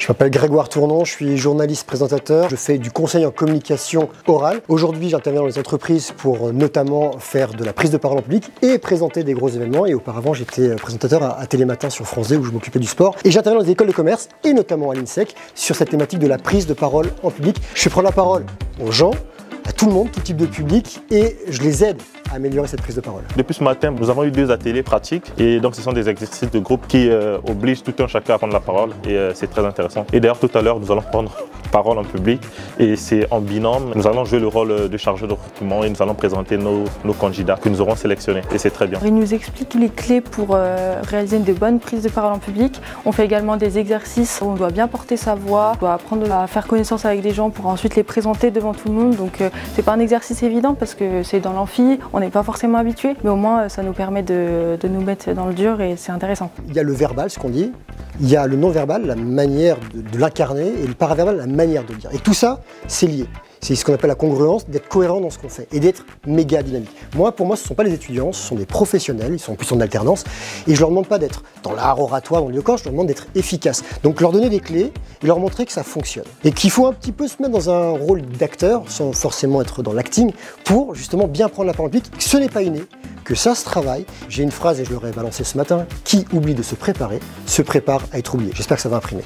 Je m'appelle Grégoire Tournon, je suis journaliste présentateur, je fais du conseil en communication orale. Aujourd'hui, j'interviens dans les entreprises pour notamment faire de la prise de parole en public et présenter des gros événements. Et auparavant, j'étais présentateur à Télématin sur France 2 où je m'occupais du sport. Et j'interviens dans des écoles de commerce et notamment à l'INSEC sur cette thématique de la prise de parole en public. Je fais prendre la parole aux gens, à tout le monde, tout type de public, et je les aide à améliorer cette prise de parole. Depuis ce matin, nous avons eu 2 ateliers pratiques et donc ce sont des exercices de groupe qui obligent tout un chacun à prendre la parole et c'est très intéressant. Et d'ailleurs tout à l'heure, nous allons prendre parole en public et c'est en binôme. Nous allons jouer le rôle de chargeur de recrutement et nous allons présenter nos candidats que nous aurons sélectionnés et c'est très bien. Il nous explique les clés pour réaliser de bonnes prises de parole en public. On fait également des exercices où on doit bien porter sa voix, on doit apprendre à faire connaissance avec des gens pour ensuite les présenter devant tout le monde. Donc c'est pas un exercice évident parce que c'est dans l'amphi, on n'est pas forcément habitué, mais au moins ça nous permet de nous mettre dans le dur et c'est intéressant. Il y a le verbal, ce qu'on dit, il y a le non-verbal, la manière de l'incarner, et le paraverbal, la manière de le dire. Et tout ça, c'est lié. C'est ce qu'on appelle la congruence, d'être cohérent dans ce qu'on fait et d'être méga dynamique. Pour moi, ce ne sont pas les étudiants, ce sont des professionnels, ils sont plus en alternance, et je leur demande pas d'être dans l'art oratoire, dans le corps, je leur demande d'être efficace. Donc leur donner des clés et leur montrer que ça fonctionne. Et qu'il faut un petit peu se mettre dans un rôle d'acteur, sans forcément être dans l'acting, pour justement bien prendre la parole publique. Ce n'est pas inné, que ça se travaille. J'ai une phrase et je l'aurais balancée ce matin, qui oublie de se préparer, se prépare à être oublié. J'espère que ça va imprimer.